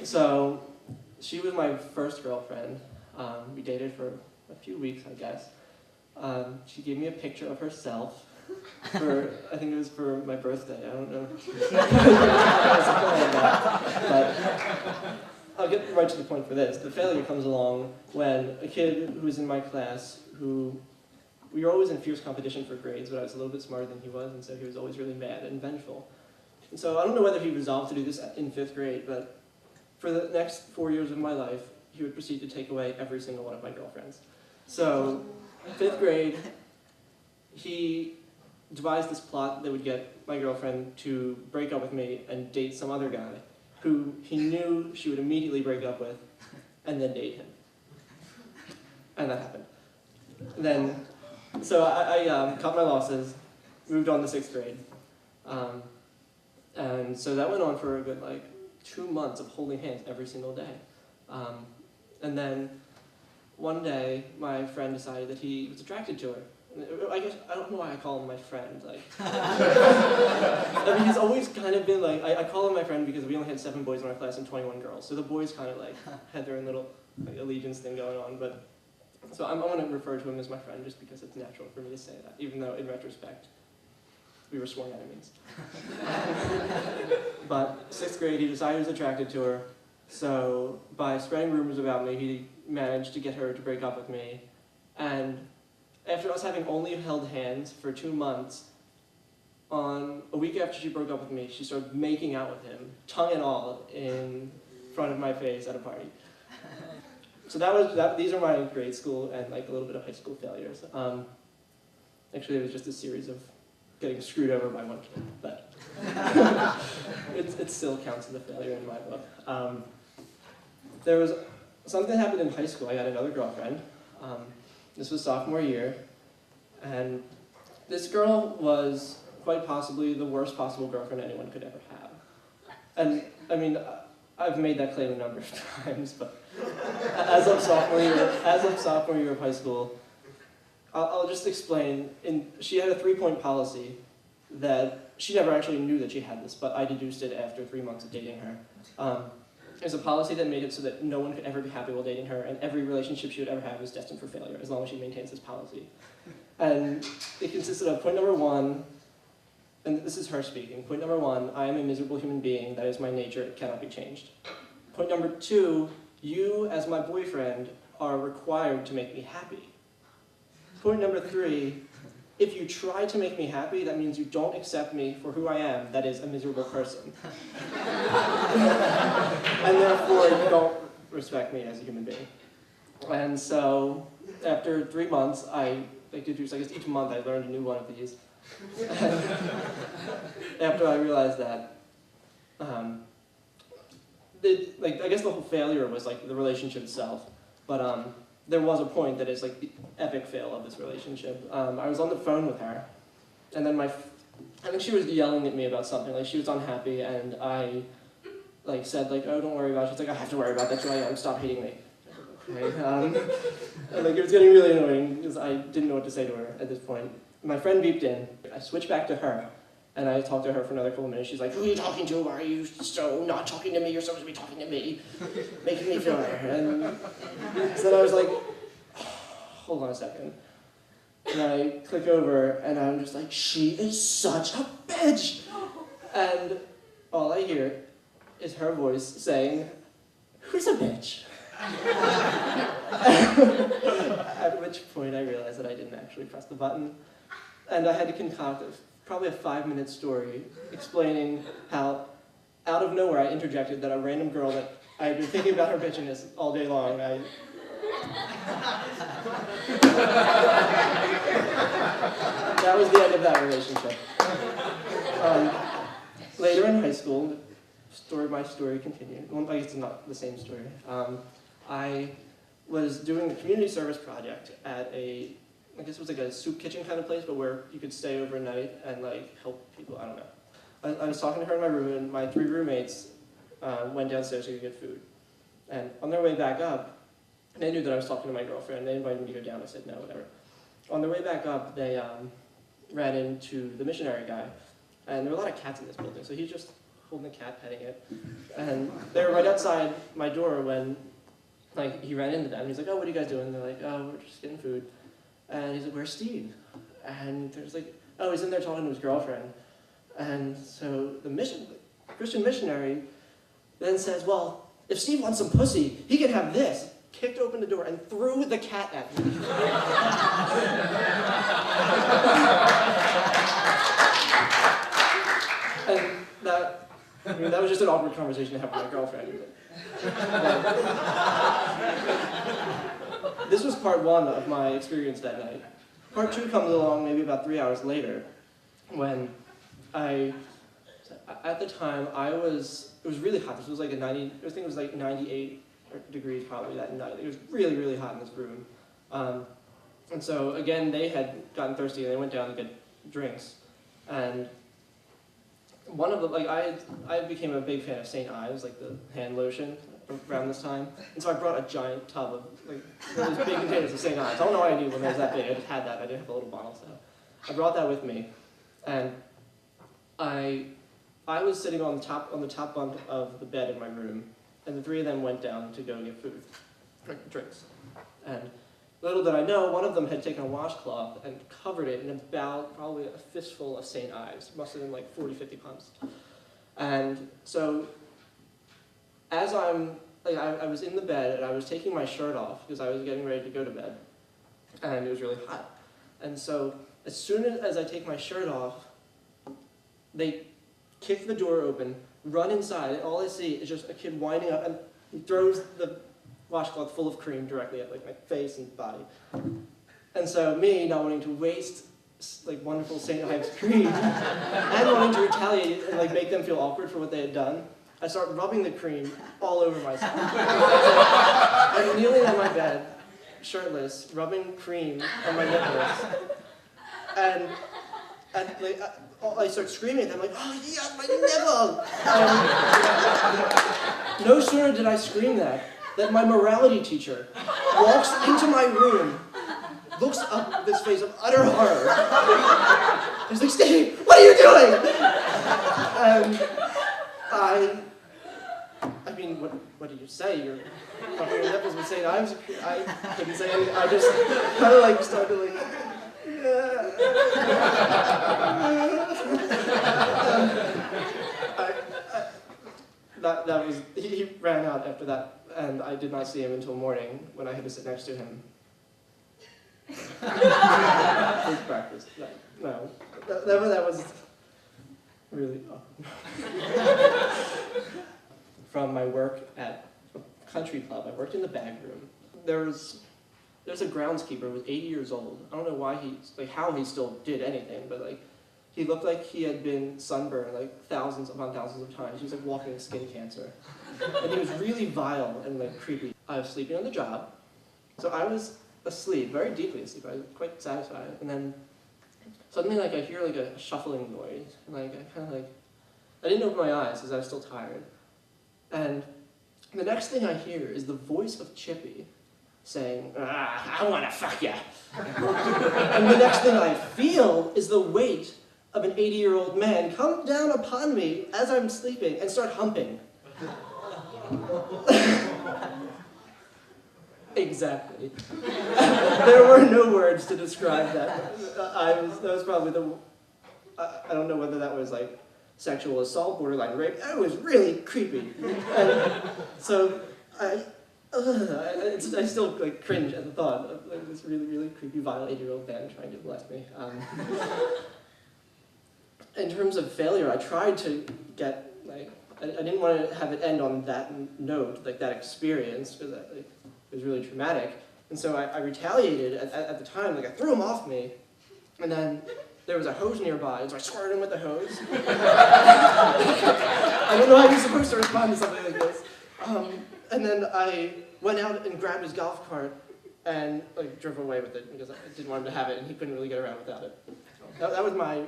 So she was my first girlfriend. We dated for a few weeks, I guess. She gave me a picture of herself for, I think it was for my birthday, I don't know. But I'll get right to the point for this. The failure comes along when a kid who was in my class, we were always in fierce competition for grades, but I was a little bit smarter than he was, and so he was always really mad and vengeful. And so I don't know whether he resolved to do this in 5th grade, but for the next 4 years of my life, he would proceed to take away every single one of my girlfriends. So, 5th grade, he devised this plot that would get my girlfriend to break up with me and date some other guy who he knew she would immediately break up with and then date him. And that happened. Then, so I cut my losses, moved on to 6th grade. And so that went on for a good, 2 months of holding hands every single day. And then one day, my friend decided that he was attracted to her. I guess, I don't know why I call him my friend. I mean, he's always kind of been I call him my friend because we only had 7 boys in our class and 21 girls. So the boys kind of had their own little allegiance thing going on. But so I'm going to refer to him as my friend just because it's natural for me to say that, even though in retrospect, we were sworn enemies. But 6th grade, he decided he was attracted to her. So by spreading rumors about me, he managed to get her to break up with me. And after us having only held hands for 2 months, on a week after she broke up with me, she started making out with him, tongue and all, in front of my face at a party. So these are my grade school and a little bit of high school failures. Actually, it was just a series of getting screwed over by one kid, but it still counts as a failure in my book. There was something that happened in high school. I got another girlfriend. This was sophomore year, and this girl was quite possibly the worst possible girlfriend anyone could ever have. And I mean, I've made that claim a number of times, but as of sophomore year of high school, I'll just explain. She had a 3-point policy that she never actually knew that she had this, but I deduced it after 3 months of dating her. It was a policy that made it so that no one could ever be happy while dating her, and every relationship she would ever have was destined for failure, as long as she maintains this policy. And it consisted of point number 1, and this is her speaking. Point number 1, I am a miserable human being. That is my nature. It cannot be changed. Point number 2, you, as my boyfriend, are required to make me happy. Point number 3, if you try to make me happy, that means you don't accept me for who I am, that is, a miserable person. And therefore, you don't respect me as a human being. And so, after 3 months, I guess each month I learned a new one of these. And after I realized that, I guess the whole failure was the relationship itself, but there was a point that is the epic fail of this relationship. I was on the phone with her, and then I think she was yelling at me about something. She was unhappy, and I said oh, don't worry about it. She's I have to worry about that. That's who I am. Stop hating me. Okay. And it was getting really annoying because I didn't know what to say to her at this point. My friend beeped in. I switched back to her, and I talked to her for another couple of minutes. She's like, who are you talking to? Why are you so not talking to me? You're supposed to be talking to me, making me feel better. And so then I was like, hold on a second. And I click over, and I'm just she is such a bitch! And all I hear is her voice saying, who's a bitch? At which point I realized that I didn't actually press the button. And I had to concoct probably a 5-minute story explaining how, out of nowhere, I interjected that a random girl that I had been thinking about her bitchiness all day long, that was the end of that relationship. Later in high school, my story continued. Well, I guess it's not the same story. I was doing a community service project at I guess it was a soup kitchen kind of place, but where you could stay overnight and help people, I don't know. I was talking to her in my room, and my 3 roommates went downstairs to get food. And on their way back up, they knew that I was talking to my girlfriend. They invited me to go down. I said no, whatever. On their way back up, they ran into the missionary guy. And there were a lot of cats in this building, so he just holding the cat, petting it. And they were right outside my door when like he ran into them. He's like, oh, what are you guys doing? And they're like, oh, we're just getting food. And he's like, where's Steve? And there's like, oh, he's in there talking to his girlfriend. And so the Christian missionary then says, well, if Steve wants some pussy, he can have this. Kicked open the door and threw the cat at me. And that was just an awkward conversation to have with my girlfriend. This was part one of my experience that night. Part two comes along maybe about 3 hours later, when at the time it was really hot. This was like I think it was like 98 degrees probably that night. It was really, really hot in this room. And so again, they had gotten thirsty and they went down to get drinks. And one of the, like I became a big fan of St. Ives, like the hand lotion around this time. And so I brought a giant tub of like those big containers of St. Ives. I don't know why I knew when it was that big. I just had that. I didn't have a little bottle, so I brought that with me. And I was sitting on the top bunk of the bed in my room, and the three of them went down to go get food, drinks. And little did I know, one of them had taken a washcloth and covered it in about probably a fistful of St. Ives. Must have been like 40, 50 pumps. And so as I was in the bed and I was taking my shirt off because I was getting ready to go to bed, and it was really hot. And so as soon as I take my shirt off, they kick the door open, run inside, and all I see is just a kid winding up, and he throws the washcloth full of cream directly at like my face and body. And so me, not wanting to waste like wonderful St. Ives cream, and wanting to retaliate and like make them feel awkward for what they had done, I start rubbing the cream all over myself. I'm kneeling on my bed, shirtless, rubbing cream on my nipples, and like, I start screaming at them, like, oh yeah, my nipple! No sooner did I scream that my morality teacher walks into my room, looks up with this face of utter horror. He's like, Steve, what are you doing? And I mean, what did you say? You're rubbing your nipples with St. Ives? I couldn't say anything. I just kind of like started like, that was, he ran out after that, and I did not see him until morning when I had to sit next to him. His breakfast. No, that was really awkward. From my work at a country club, I worked in the bag room. There's a groundskeeper who was 80 years old. I don't know why how he still did anything, but like, he looked like he had been sunburned like thousands upon thousands of times. He was like walking with skin cancer. And he was really vile and like creepy. I was sleeping on the job. So I was asleep, very deeply asleep. I was quite satisfied. And then suddenly like I hear like a shuffling noise. And like I kind of like, I didn't open my eyes because I was still tired. And the next thing I hear is the voice of Chippy saying, I want to fuck ya. And the next thing I feel is the weight of an 80-year-old man come down upon me as I'm sleeping and start humping. Exactly. There were no words to describe that. That was probably I don't know whether that was like sexual assault, borderline rape. It was really creepy. And so I still like cringe at the thought of like, this really, really creepy, vile 80-year-old man trying to molest me. In terms of failure, I tried to get like, I didn't want to have it end on that note, like that experience, because it was really traumatic. And so I retaliated at the time, like I threw him off me, and then there was a hose nearby, so I squirted him with the hose. I don't know how you're supposed to respond to something like this. And then I went out and grabbed his golf cart and like drove away with it because I didn't want him to have it and he couldn't really get around without it. So that was my